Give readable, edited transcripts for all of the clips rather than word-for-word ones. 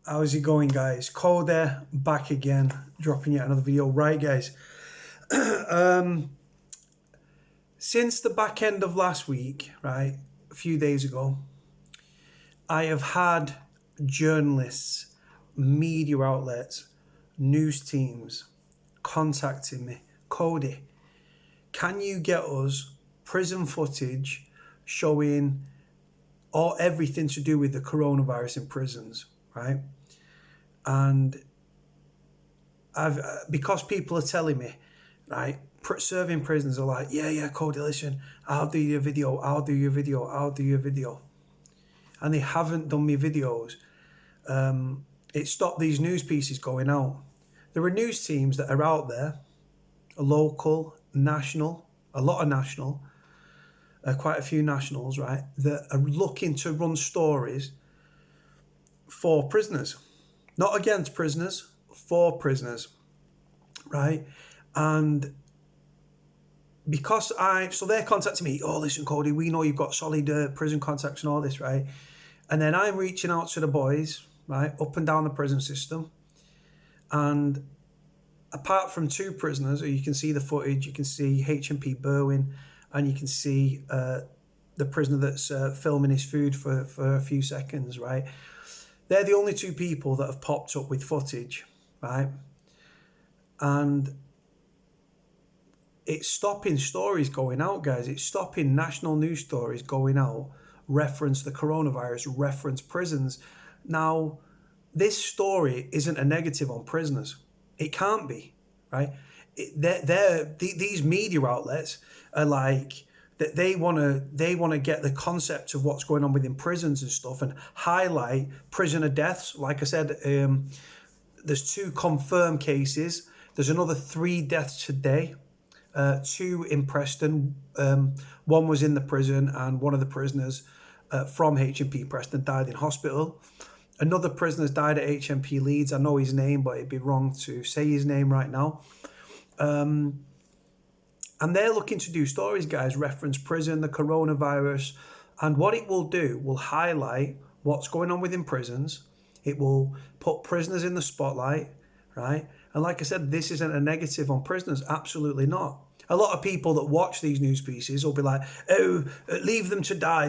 How's it going, guys? Cody back again, dropping yet another video. Right, guys. Since the back end of last week, right, a few days ago, I have had journalists, media outlets, news teams contacting me. Cody, can you get us prison footage showing everything to do with the coronavirus in prisons, right? And because people are telling me, right, serving prisoners are like, yeah, Cody, listen, I'll do your video, and they haven't done me videos. It stopped these news pieces going out. There are news teams that are out there, local, national, a lot of national, quite a few nationals, right, that are looking to run stories for prisoners. Not against prisoners, for prisoners, right? And so they're contacting me, oh, listen, Cody, we know you've got solid prison contacts and all this, right? And then I'm reaching out to the boys, right, up and down the prison system. And apart from two prisoners, you can see the footage, you can see HMP Berwyn, and you can see the prisoner that's filming his food for a few seconds, right? They're the only two people that have popped up with footage, right? And it's stopping stories going out, guys. It's stopping national news stories going out, reference the coronavirus, reference prisons. Now, this story isn't a negative on prisoners. It can't be, right? These media outlets are like, that they want to get the concept of what's going on within prisons and stuff and highlight prisoner deaths. Like I said, there's 2 confirmed cases. There's another 3 deaths today, 2 in Preston. One was in the prison, and one of the prisoners from HMP Preston died in hospital. Another prisoner's died at HMP Leeds. I know his name, but it'd be wrong to say his name right now. And they're looking to do stories, guys, reference prison, the coronavirus. And what it will do will highlight what's going on within prisons. It will put prisoners in the spotlight, right? And like I said, this isn't a negative on prisoners. Absolutely not. A lot of people that watch these news pieces will be like, oh, leave them to die,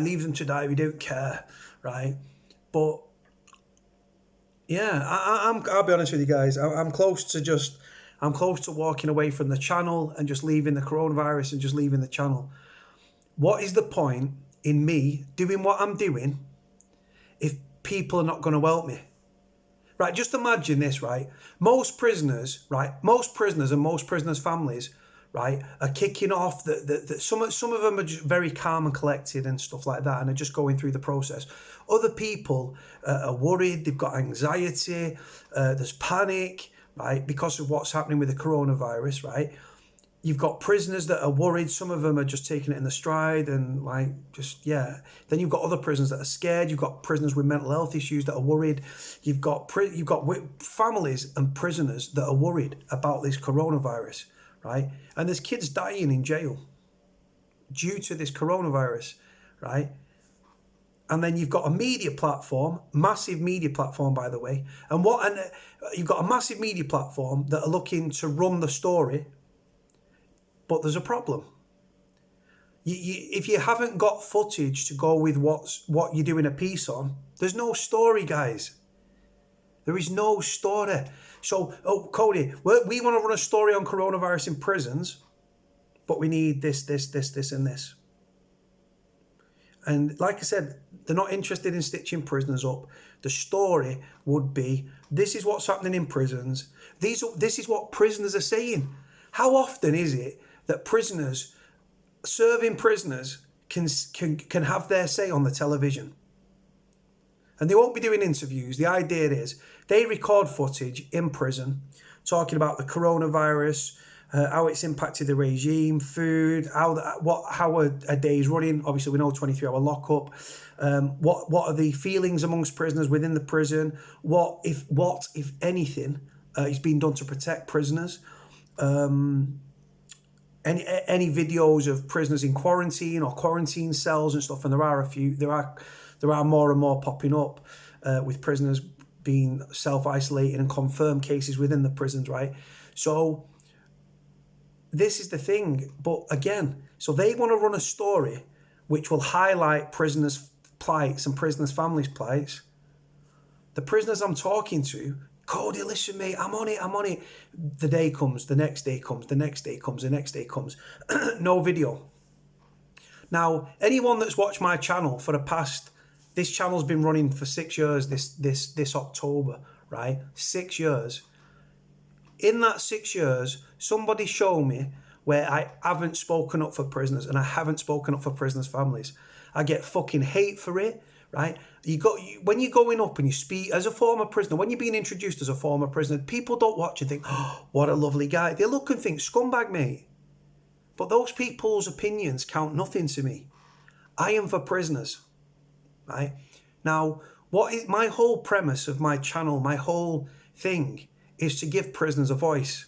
we don't care, right? But yeah, I'll be honest with you guys. I'm close to walking away from the channel and just leaving the coronavirus and just leaving the channel. What is the point in me doing what I'm doing if people are not going to help me? Right, just imagine this, right? Most prisoners and most prisoners' families, right, are kicking off. Some of them are just very calm and collected and stuff like that, and are just going through the process. Other people are worried, they've got anxiety, there's panic, right, because of what's happening with the coronavirus, right? You've got prisoners that are worried. Some of them are just taking it in the stride and yeah. Then you've got other prisoners that are scared. You've got prisoners with mental health issues that are worried. You've got families and prisoners that are worried about this coronavirus, right? And there's kids dying in jail due to this coronavirus, right? And then you've got a media platform, massive media platform, by the way. And you've got a massive media platform that are looking to run the story, but there's a problem. If you haven't got footage to go with what you're doing a piece on, there's no story, guys. There is no story. So, Cody, we want to run a story on coronavirus in prisons, but we need this, and this. And like I said, they're not interested in stitching prisoners up. The story would be, this is what's happening in prisons. This is what prisoners are saying. How often is it that serving prisoners can have their say on the television? And they won't be doing interviews. The idea is they record footage in prison talking about the coronavirus, how it's impacted the regime, food, how a day is running. Obviously, we know 23-hour lockup. What are the feelings amongst prisoners within the prison? What if anything is being done to protect prisoners? Any videos of prisoners in quarantine or quarantine cells and stuff, and there are more and more popping up with prisoners been self-isolating and confirmed cases within the prisons, right? So this is the thing. But again, so they want to run a story which will highlight prisoners' plights and prisoners' families' plights. The prisoners I'm talking to, Cody, listen, mate, I'm on it. The day comes, the next day comes, the next day comes, the next day comes. No video. Now, anyone that's watched my channel for the past, this channel's been running for 6 years this October, right? 6 years. In that 6 years, somebody show me where I haven't spoken up for prisoners and I haven't spoken up for prisoners' families. I get fucking hate for it, right? When you're going up and you speak as a former prisoner, when you're being introduced as a former prisoner, people don't watch and think, oh, what a lovely guy. They look and think, scumbag, mate. But those people's opinions count nothing to me. I am for prisoners, right? Now, my whole premise of my channel, my whole thing is to give prisoners a voice.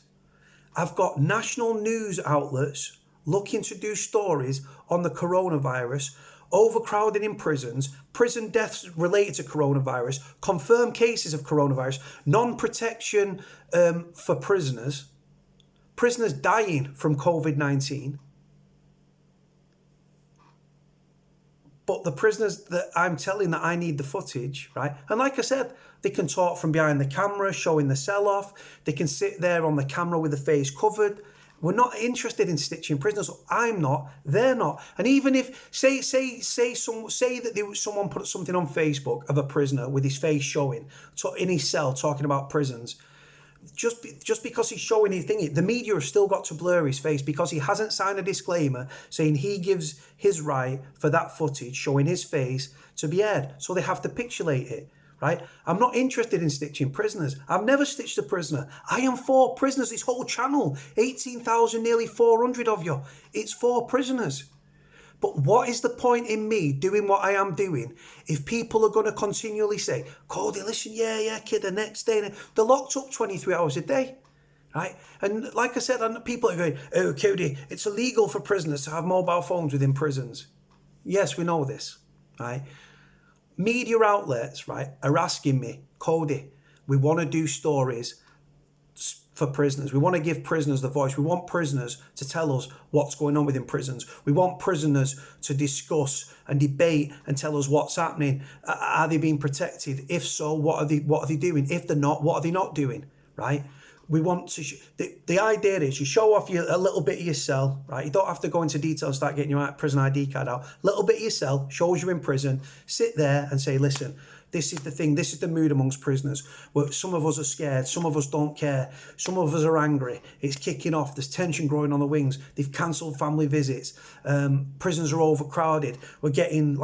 I've got national news outlets looking to do stories on the coronavirus, overcrowding in prisons, prison deaths related to coronavirus, confirmed cases of coronavirus, non-protection for prisoners dying from COVID-19. But the prisoners that I'm telling that I need the footage, right? And like I said, they can talk from behind the camera, showing the sell-off. They can sit there on the camera with the face covered. We're not interested in stitching prisoners. I'm not. They're not. And even if say that someone put something on Facebook of a prisoner with his face showing in his cell talking about prisons, just because he's showing his thing, the media have still got to blur his face because he hasn't signed a disclaimer saying he gives his right for that footage showing his face to be aired. So they have to pixelate it, right? I'm not interested in stitching prisoners. I've never stitched a prisoner. I am for prisoners. This whole channel, 18,000, nearly 400 of you. It's for prisoners. But what is the point in me doing what I am doing if people are going to continually say, Cody, listen, yeah, kid, the next day. They're locked up 23 hours a day, right? And like I said, people are going, oh, Cody, it's illegal for prisoners to have mobile phones within prisons. Yes, we know this, right? Media outlets, right, are asking me, Cody, we want to do stories for prisoners. We want to give prisoners the voice. We want prisoners to tell us what's going on within prisons. We want prisoners to discuss and debate and tell us what's happening. Are they being protected? If so, what are they doing? If they're not, what are they not doing? Right? We want to. The idea is you show off a little bit of your cell. Right? You don't have to go into detail and start getting your prison ID card out. A little bit of your cell shows you're in prison. Sit there and say, listen. This is the thing. This is the mood amongst prisoners. Where some of us are scared. Some of us don't care. Some of us are angry. It's kicking off. There's tension growing on the wings. They've cancelled family visits. Prisons are overcrowded. We're getting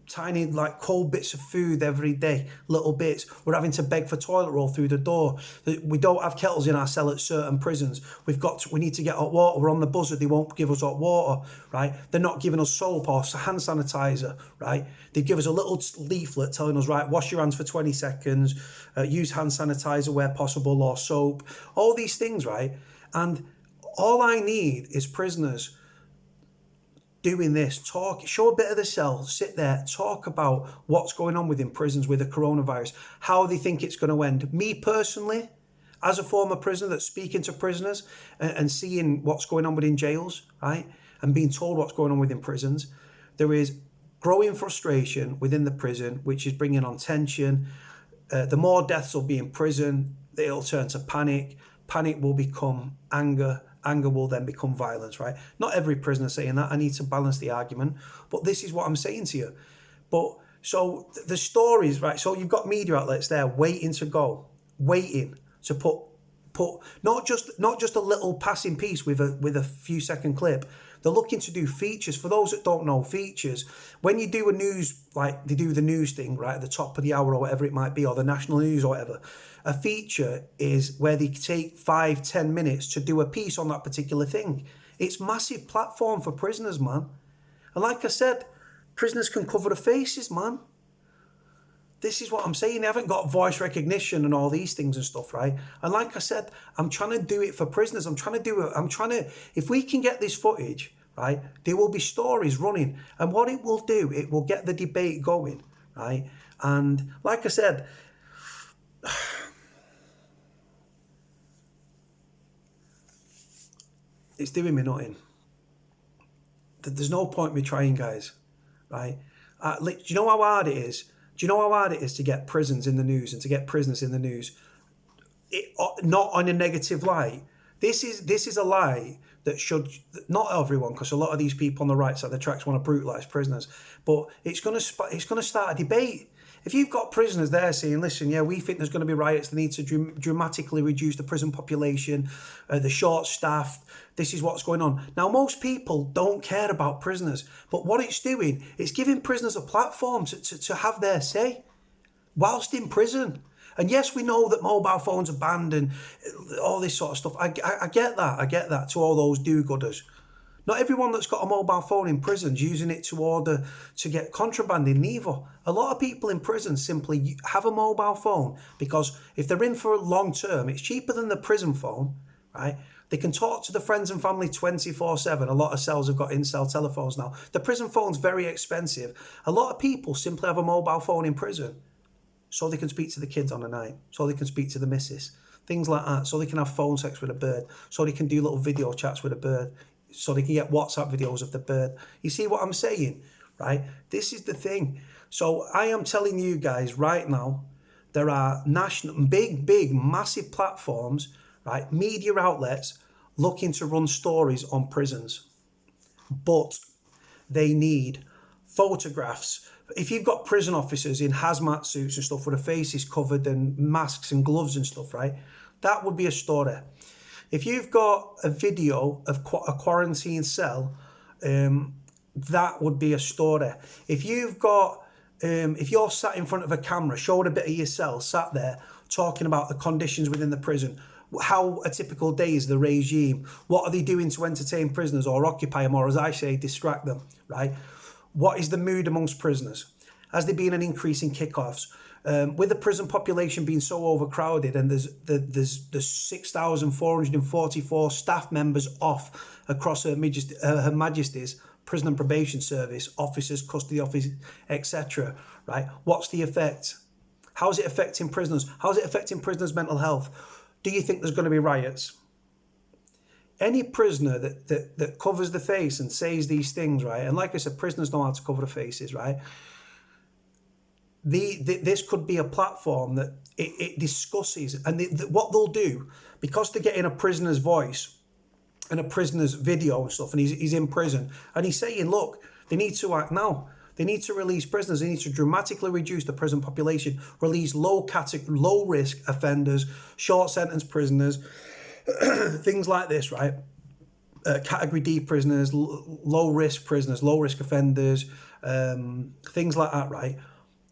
tiny cold bits of food every day, little bits. We're having to beg for toilet roll through the door. We don't have kettles in our cell at certain prisons. We need to get hot water. We're on the buzzer. They won't give us hot water, right? They're not giving us soap or hand sanitizer, right? They give us a little leaflet telling us, right, wash your hands for 20 seconds, use hand sanitizer where possible or soap, all these things, right? And all I need is prisoners doing this, show a bit of the cell, sit there, talk about what's going on within prisons with the coronavirus, how they think it's going to end. Me personally, as a former prisoner that's speaking to prisoners and seeing what's going on within jails, right, and being told what's going on within prisons, there is growing frustration within the prison, which is bringing on tension. The more deaths will be in prison, it'll turn to panic. Panic will become anger. Anger will then become violence, right? Not every prisoner saying that. I need to balance the argument. But this is what I'm saying to you. But so the stories, right? So you've got media outlets there waiting to go, waiting to put not just a little passing piece with a few second clip. They're looking to do features. For those that don't know, features, when you do a news, like they do the news thing, right, at the top of the hour or whatever it might be, or the national news or whatever, a feature is where they take 5-10 minutes to do a piece on that particular thing. It's massive platform for prisoners, man. And like I said, prisoners can cover the faces, man. This is what I'm saying. They haven't got voice recognition and all these things and stuff, right? And like I said, I'm trying to do it for prisoners. If we can get this footage, right, there will be stories running. And what it will do, it will get the debate going, right? And like I said, It's doing me nothing. There's no point me trying, guys, right? Do you know how hard it is? Do you know how hard it is to get prisons in the news and to get prisoners in the news? Not on a negative light. This is a lie that should, not everyone, because a lot of these people on the right side of the tracks want to brutalise prisoners, but it's going to start a debate. If you've got prisoners there saying, listen, yeah, we think there's going to be riots, they need to dramatically reduce the prison population, the short-staffed, this is what's going on. Now, most people don't care about prisoners, but what it's doing, it's giving prisoners a platform to have their say whilst in prison. And yes, we know that mobile phones are banned and all this sort of stuff. I get that. I get that, to all those do-gooders. Not everyone that's got a mobile phone in prison's using it to get contraband in neither. A lot of people in prison simply have a mobile phone because if they're in for a long term, it's cheaper than the prison phone, right? They can talk to the friends and family 24/7. A lot of cells have got in-cell telephones now. The prison phone's very expensive. A lot of people simply have a mobile phone in prison so they can speak to the kids on the night, so they can speak to the missus, things like that, so they can have phone sex with a bird, so they can do little video chats with a bird, so they can get WhatsApp videos of the bird. You see what I'm saying, right? This is the thing. So I am telling you guys right now, there are national, big, massive platforms, right, media outlets looking to run stories on prisons, but they need photographs. If you've got prison officers in hazmat suits and stuff with their faces covered and masks and gloves and stuff, right, that would be a story. If you've got a video of a quarantine cell, that would be a story. If you've got, if you're sat in front of a camera, showing a bit of yourself, sat there talking about the conditions within the prison, how a typical day is the regime, what are they doing to entertain prisoners or occupy them, or as I say, distract them, right? What is the mood amongst prisoners? Has there been an increase in kickoffs? With the prison population being so overcrowded and there's 6,444 staff members off across Her Majesty's Prison and Probation Service, officers, custody officers, etc., right? What's the effect? How's it affecting prisoners? How's it affecting prisoners' mental health? Do you think there's going to be riots? Any prisoner that covers the face and says these things, right? And like I said, prisoners know how to cover the faces, right? This could be a platform that it discusses, and what they'll do, because they're getting a prisoner's voice and a prisoner's video and stuff, and he's in prison, and he's saying, look, they need to act now. They need to release prisoners. They need to dramatically reduce the prison population, release low risk offenders, short sentence prisoners, things like this, right? Category D prisoners, low risk prisoners, low risk offenders, things like that, right?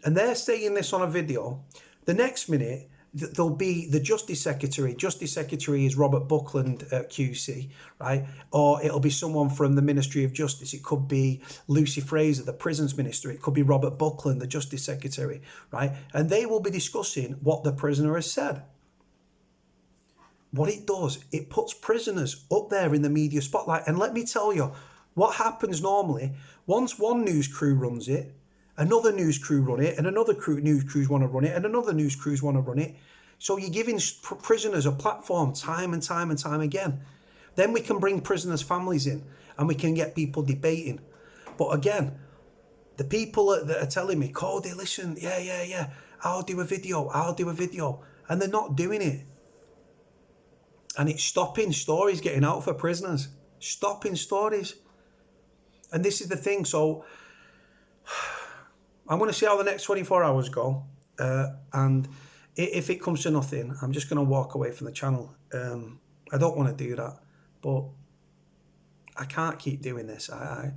And they're saying this on a video. The next minute, there'll be the Justice Secretary. Justice Secretary is Robert Buckland QC, right? Or it'll be someone from the Ministry of Justice. It could be Lucy Fraser, the Prisons Minister. It could be Robert Buckland, the Justice Secretary, right? And they will be discussing what the prisoner has said. What it does, it puts prisoners up there in the media spotlight. And let me tell you, what happens normally, once one news crew runs it, another news crew run it, and another news crews want to run it, and another news crews want to run it. So you're giving prisoners a platform time and time and time again. Then we can bring prisoners' families in, and we can get people debating. But again, the people that are telling me, Cody, listen, yeah, I'll do a video, and they're not doing it. And it's stopping stories getting out for prisoners. Stopping stories. And this is the thing. So I'm going to see how the next 24 hours go. And if it comes to nothing, I'm just going to walk away from the channel. I don't want to do that. But I can't keep doing this. I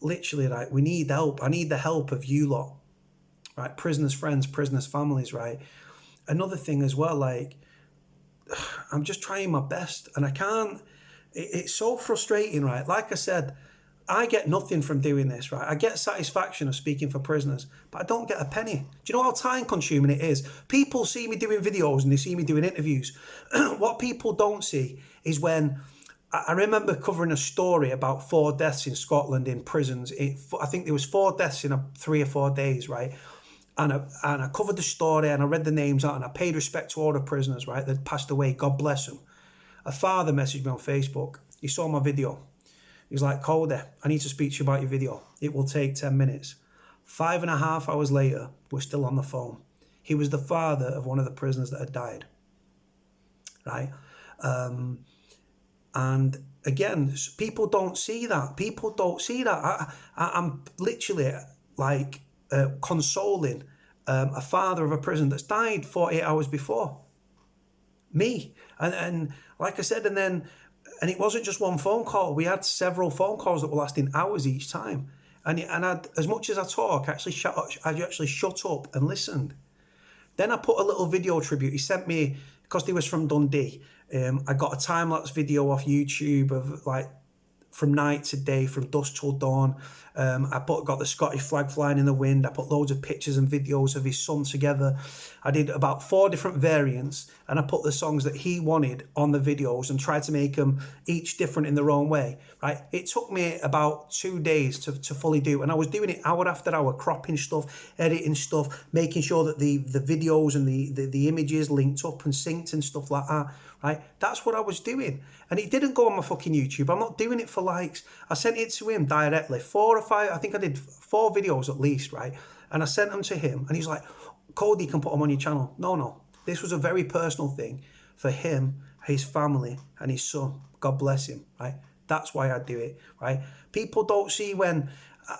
literally, like, we need help. I need the help of you lot. Right? Prisoners' friends, prisoners' families, right? Another thing as well, like, I'm just trying my best and I can't. It's so frustrating, right? Like I said, I get nothing from doing this, right? I get satisfaction of speaking for prisoners, but I don't get a penny. Do you know how time consuming it is? People see me doing videos and they see me doing interviews. What people don't see is when I remember covering a story about 4 deaths in Scotland in prisons. I think there was 4 deaths in 3 or 4 days, right? And I covered the story and I read the names out and I paid respect to all the prisoners, right, that passed away. God bless them. A father messaged me on Facebook. He saw my video. He was like, Cody, I need to speak to you about your video. It will take 10 minutes. 5.5 hours later, we're still on the phone. He was the father of one of the prisoners that had died, right? And again, people don't see that. People don't see that. I'm literally like consoling a father of a prison that's died 48 hours before me. And like I said, and it wasn't just one phone call. We had several phone calls that were lasting hours each time. And I'd, as much as I talk, I actually shut up and listened. Then I put a little video tribute. He sent me, because he was from Dundee, I got a time-lapse video off YouTube of like from night to day, from dusk till dawn. Got the Scottish flag flying in the wind. I put loads of pictures and videos of his son together. I did about 4 different variants, and I put the songs that he wanted on the videos and tried to make them each different in their own way, right? It took me about 2 days to fully do, and I was doing it hour after hour, cropping stuff, editing stuff, making sure that the videos and the images linked up and synced and stuff like that, right? That's what I was doing. And it didn't go on my fucking YouTube. I'm not doing it for likes. I sent it to him directly. 4 or 5, I think I did 4 videos at least, right? And I sent them to him, and he's like, Cody, you can put them on your channel. No. This was a very personal thing for him, his family, and his son. God bless him, right? That's why I do it, right? People don't see when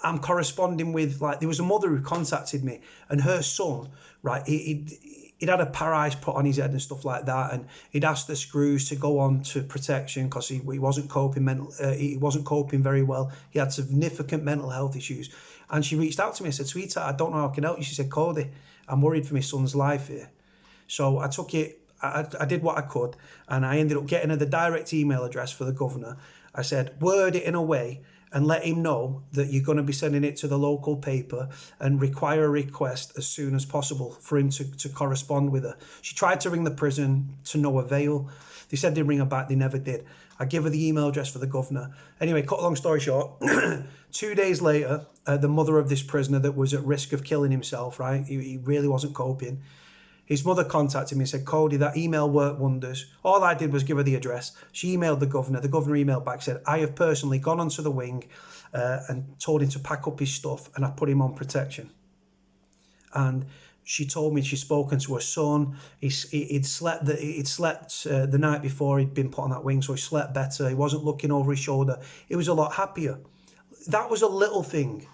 I'm corresponding with, like, there was a mother who contacted me, and her son, right, he'd had a paradise put on his head and stuff like that, and he'd asked the screws to go on to protection because he wasn't coping very well. He had significant mental health issues, and she reached out to me and said, sweetheart, I don't know how I can help you. She said, Cody, I'm worried for my son's life here. So I took it, I did what I could, and I ended up getting her the direct email address for the governor. I said, word it in a way and let him know that you're going to be sending it to the local paper and require a request as soon as possible for him to correspond with her. She tried to ring the prison to no avail. They said they'd ring her back. They never did. I give her the email address for the governor. Anyway, cut a long story short, 2 days later, the mother of this prisoner that was at risk of killing himself, right? He really wasn't coping. His mother contacted me and said, Cody, that email worked wonders. All I did was give her the address. She emailed the governor. The governor emailed back, said, I have personally gone onto the wing and told him to pack up his stuff, and I put him on protection. And she told me she'd spoken to her son. He'd slept the night before he'd been put on that wing, so he slept better. He wasn't looking over his shoulder. He was a lot happier. That was a little thing.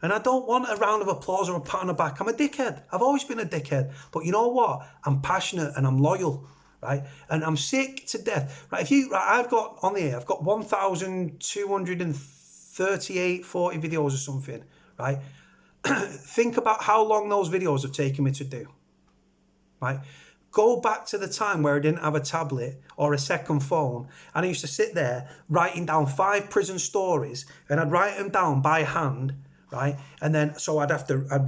And I don't want a round of applause or a pat on the back. I'm a dickhead. I've always been a dickhead. But you know what? I'm passionate and I'm loyal, right? And I'm sick to death. Right? I've got 1,238, 40 videos or something, right? Think about how long those videos have taken me to do, right? Go back to the time where I didn't have a tablet or a second phone, and I used to sit there writing down 5 prison stories, and I'd write them down by hand, right? And then, so I'd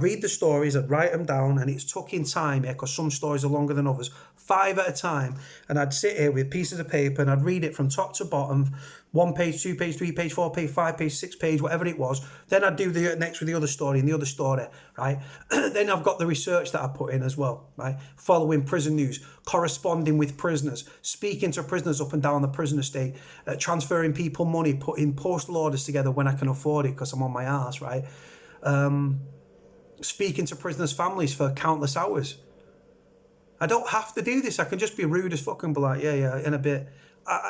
read the stories, I'd write them down, and it's took in time, because some stories are longer than others, 5 at a time. And I'd sit here with pieces of paper and I'd read it from top to bottom, 1 page, 2 page, 3 page, 4 page, 5 page, 6 page, whatever it was. Then I'd do the next with the other story and the other story, right? Then I've got the research that I put in as well, right? Following prison news, corresponding with prisoners, speaking to prisoners up and down the prison estate, transferring people money, putting postal orders together when I can afford it because I'm on my arse, right? Speaking to prisoners' families for countless hours. I don't have to do this. I can just be rude as fuck and be like, yeah, in a bit.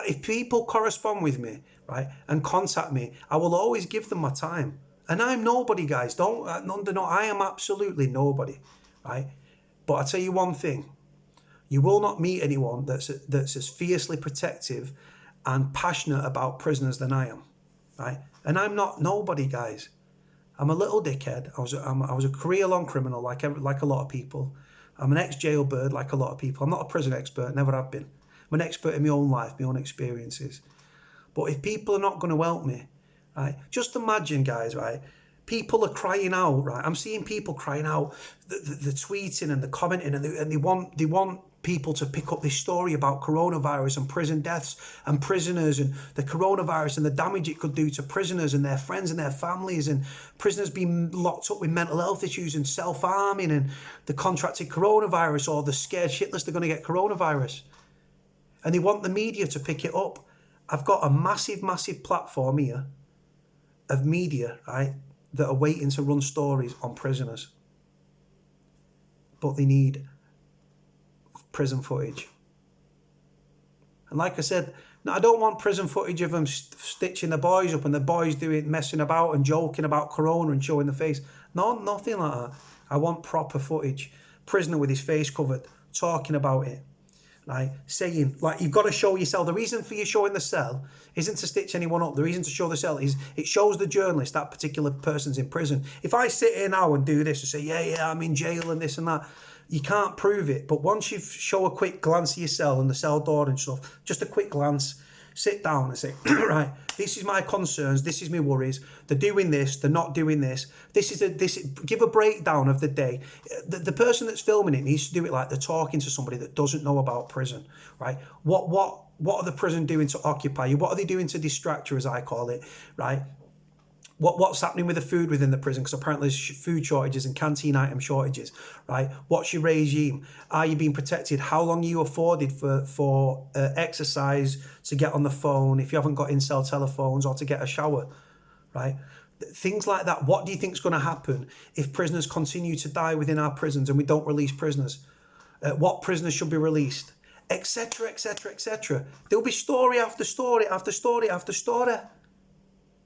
If people correspond with me, right, and contact me, I will always give them my time. And I'm nobody, guys. I am absolutely nobody, right? But I tell you one thing. You will not meet anyone that's as fiercely protective and passionate about prisoners than I am, right? And I'm not nobody, guys. I'm a little dickhead. I was a career-long criminal like a lot of people. I'm an ex-jailbird like a lot of people. I'm not a prison expert, never have been. I'm an expert in my own life, my own experiences. But if people are not going to help me, right, just imagine, guys, right, people are crying out, right? I'm seeing people crying out, the tweeting and the commenting, and they want people to pick up this story about coronavirus and prison deaths and prisoners and the coronavirus and the damage it could do to prisoners and their friends and their families, and prisoners being locked up with mental health issues and self-harming, and the contracted coronavirus, or the scared shitless they're going to get coronavirus. And they want the media to pick it up. I've got a massive, massive platform here of media, right, that are waiting to run stories on prisoners. But they need prison footage. And like I said, no, I don't want prison footage of them stitching the boys up and the boys messing about and joking about corona and showing the face. No, nothing like that. I want proper footage. Prisoner with his face covered, talking about it. Right, saying, like, you've got to show your cell. The reason for you showing the cell isn't to stitch anyone up. The reason to show the cell is it shows the journalist that particular person's in prison. If I sit here now and do this and say, yeah, I'm in jail and this and that, you can't prove it. But once you show a quick glance of your cell and the cell door and stuff, just a quick glance, sit down and say, right, this is my concerns, this is my worries, they're doing this, they're not doing this, give a breakdown of the day. The person that's filming it needs to do it like they're talking to somebody that doesn't know about prison, right? What are the prison doing to occupy you? What are they doing to distract you, as I call it, right? What's happening with the food within the prison? Because apparently there's food shortages and canteen item shortages, right? What's your regime? Are you being protected? How long are you afforded for exercise, to get on the phone if you haven't got in-cell telephones, or to get a shower, right? Things like that. What do you think is going to happen if prisoners continue to die within our prisons and we don't release prisoners? What prisoners should be released? Etc, etc, etc. There'll be story after story after story after story.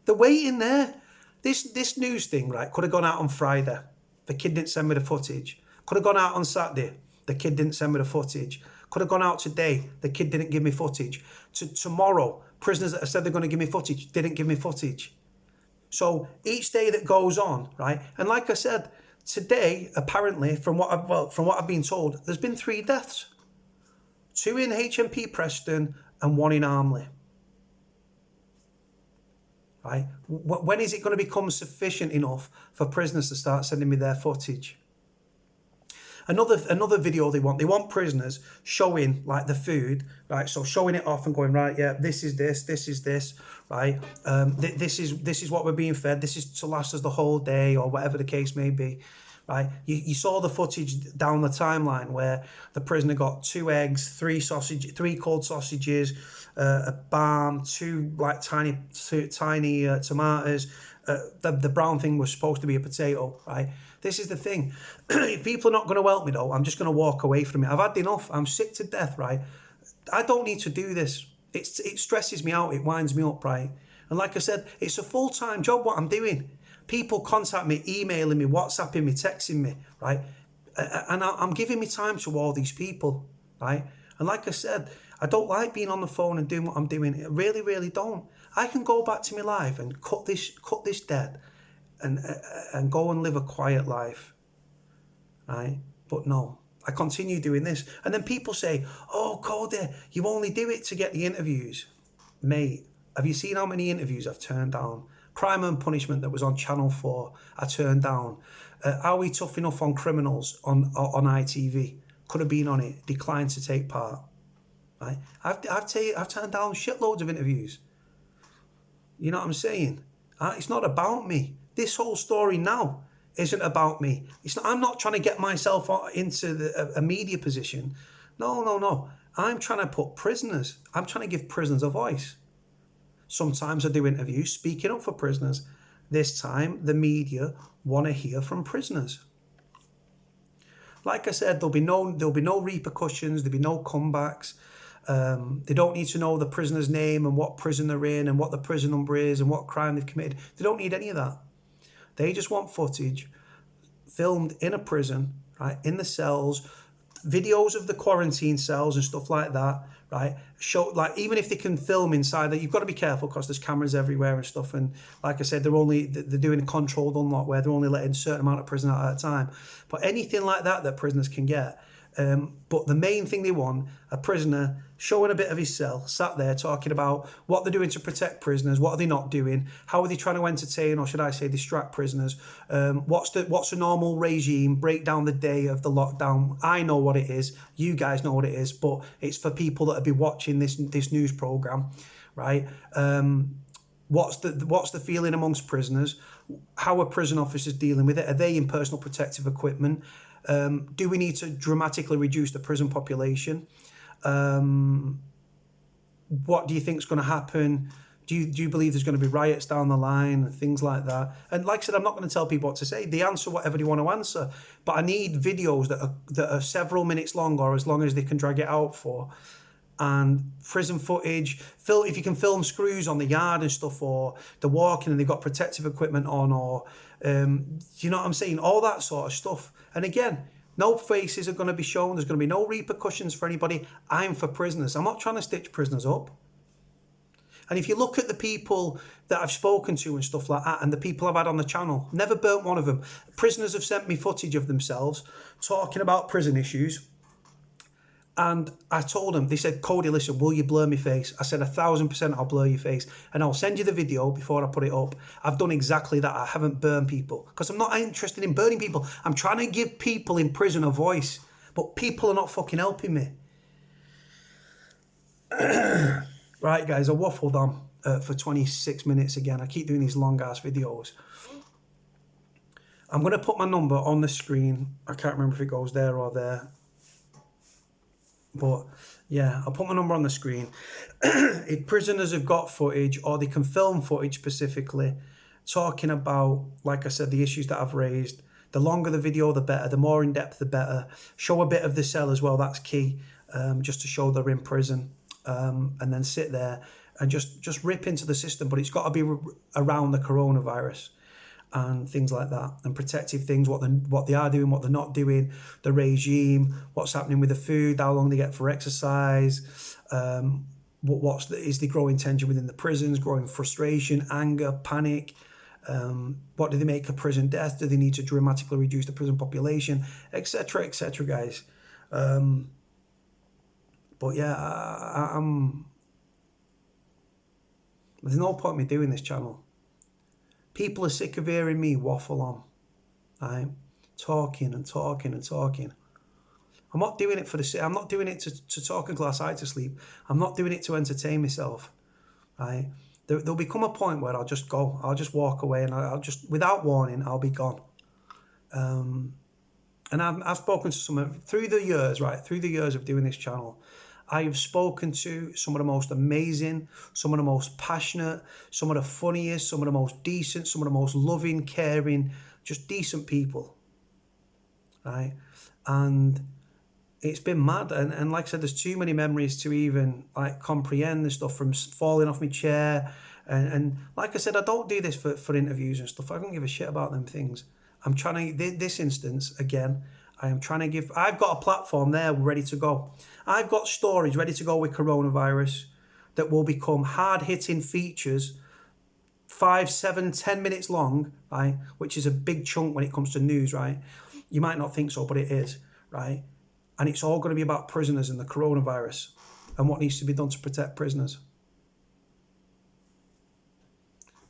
They're waiting there. This news thing, right, could have gone out on Friday. The kid didn't send me the footage. Could have gone out on Saturday. The kid didn't send me the footage. Could have gone out today. The kid didn't give me footage. Tomorrow, prisoners that have said they're going to give me footage didn't give me footage. So each day that goes on, right, and like I said, today, apparently, from what I've been told, there's been 3 deaths. 2 in HMP Preston and 1 in Armley. Right? When is it going to become sufficient enough for prisoners to start sending me their footage? Another video they want prisoners showing, like, the food, right? So showing it off and going, right, yeah, this is this, right? This is what we're being fed. This is to last us the whole day, or whatever the case may be, right? You saw the footage down the timeline where the prisoner got 2 eggs, 3 cold sausages, a bam, 2 like tiny tomatoes. The brown thing was supposed to be a potato, right? This is the thing. If people are not going to help me, though, I'm just going to walk away from it. I've had enough. I'm sick to death, right? I don't need to do this. It stresses me out. It winds me up, right? And like I said, it's a full-time job what I'm doing. People contact me, emailing me, WhatsApping me, texting me, right? And I'm giving me time to all these people, right? And like I said, I don't like being on the phone and doing what I'm doing. I really, really don't. I can go back to my life and cut this dead and go and live a quiet life, right? But no, I continue doing this. And then people say, oh, Cody, you only do it to get the interviews. Mate, have you seen how many interviews I've turned down? Crime and Punishment that was on Channel 4, I turned down. Are We Tough Enough on Criminals on ITV? Could have been on it, declined to take part. Right? I've turned down shitloads of interviews. You know what I'm saying? It's not about me. This whole story now isn't about me. I'm not trying to get myself into a media position. No. I'm trying to put prisoners. I'm trying to give prisoners a voice. Sometimes I do interviews speaking up for prisoners. This time, the media want to hear from prisoners. Like I said, there'll be no repercussions. There'll be no comebacks. They don't need to know the prisoner's name and what prison they're in and what the prison number is and what crime they've committed. They don't need any of that. They just want footage filmed in a prison, right, in the cells, videos of the quarantine cells and stuff like that, right? Show, like, even if they can film inside, that you've got to be careful because there's cameras everywhere and stuff. And like I said, they're doing a controlled unlock where they're only letting a certain amount of prisoners out at a time. But anything like that prisoners can get, But the main thing they want, a prisoner showing a bit of his cell, sat there talking about what they're doing to protect prisoners, what are they not doing, how are they trying to entertain, or should I say distract prisoners, what's a normal regime, break down the day of the lockdown. I know what it is, you guys know what it is, but it's for people that will be watching this news programme, right? What's the feeling amongst prisoners? How are prison officers dealing with it? Are they in personal protective equipment? Do we need to dramatically reduce the prison population? What do you think is going to happen? Do you believe there's going to be riots down the line and things like that? And like I said, I'm not going to tell people what to say. They answer whatever they want to answer. But I need videos that are several minutes long, or as long as they can drag it out for. And prison footage, if you can film screws on the yard and stuff, or they're walking and they've got protective equipment on, or you know what I'm saying? All that sort of stuff. And again, no faces are going to be shown. There's going to be no repercussions for anybody. I'm for prisoners. I'm not trying to stitch prisoners up. And if you look at the people that I've spoken to and stuff like that, and the people I've had on the channel, never burnt one of them. Prisoners have sent me footage of themselves talking about prison issues. And I told them, they said, Cody, listen, will you blur my face? I said, 1,000% I'll blur your face. And I'll send you the video before I put it up. I've done exactly that. I haven't burned people because I'm not interested in burning people. I'm trying to give people in prison a voice, but people are not fucking helping me. Right, guys, I waffled on for 26 minutes again. I keep doing these long ass videos. I'm going to put my number on the screen. I can't remember if it goes there or there. But yeah, I'll put my number on the screen. If prisoners have got footage, or they can film footage specifically, talking about, like I said, the issues that I've raised, the longer the video, the better. The more in depth, the better. Show a bit of the cell as well. That's key, just to show they're in prison. And then sit there and just rip into the system. But it's got to be around the coronavirus and things like that, and protective things, what they are doing, what they're not doing, the regime, what's happening with the food, how long they get for exercise, is the growing tension within the prisons, growing frustration, anger, panic, what do they make of prison death, do they need to dramatically reduce the prison population, etc., guys. But yeah, there's no point in me doing this channel. People are sick of hearing me waffle on, right? Talking. I'm not doing it for I'm not doing it to talk a glass eye to sleep. I'm not doing it to entertain myself, right? There'll become a point where I'll just go. I'll just walk away, and I'll just, without warning, I'll be gone. And I've spoken to some through the years, right? Through the years of doing this channel, I have spoken to some of the most amazing, some of the most passionate, some of the funniest, some of the most decent, some of the most loving, caring, just decent people, right? And it's been mad. And like I said, there's too many memories to even like comprehend the stuff, from falling off my chair. And like I said, I don't do this for interviews and stuff. I don't give a shit about them things. I'm trying to, this instance, again, I am trying to give, I've got a platform there ready to go. I've got stories ready to go with coronavirus that will become hard-hitting features, 5, 7, 10 minutes long, right? Which is a big chunk when it comes to news, right? You might not think so, but it is, right? And it's all going to be about prisoners and the coronavirus and what needs to be done to protect prisoners.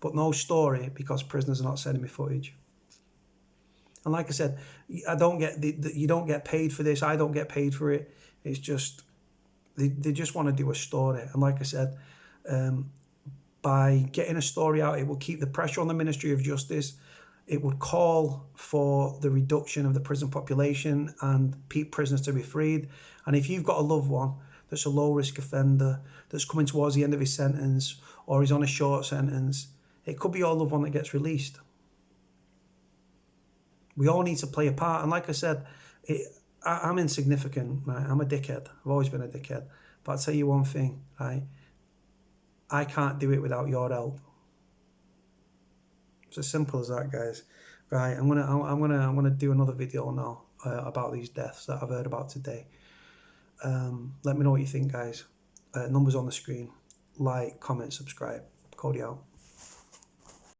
But no story, because prisoners are not sending me footage. And like I said, I don't get you don't get paid for this. I don't get paid for it. It's just they just want to do a story. And like I said, by getting a story out, it will keep the pressure on the Ministry of Justice. It would call for the reduction of the prison population and prisoners to be freed. And if you've got a loved one that's a low-risk offender, that's coming towards the end of his sentence, or he's on a short sentence, it could be your loved one that gets released. We all need to play a part. And like I said, I'm insignificant, right? I'm a dickhead. I've always been a dickhead. But I'll tell you one thing, right? I can't do it without your help. It's as simple as that, guys. Right, I'm gonna do another video now about these deaths that I've heard about today. Let me know what you think, guys. Numbers on the screen. Like, comment, subscribe. Cody out.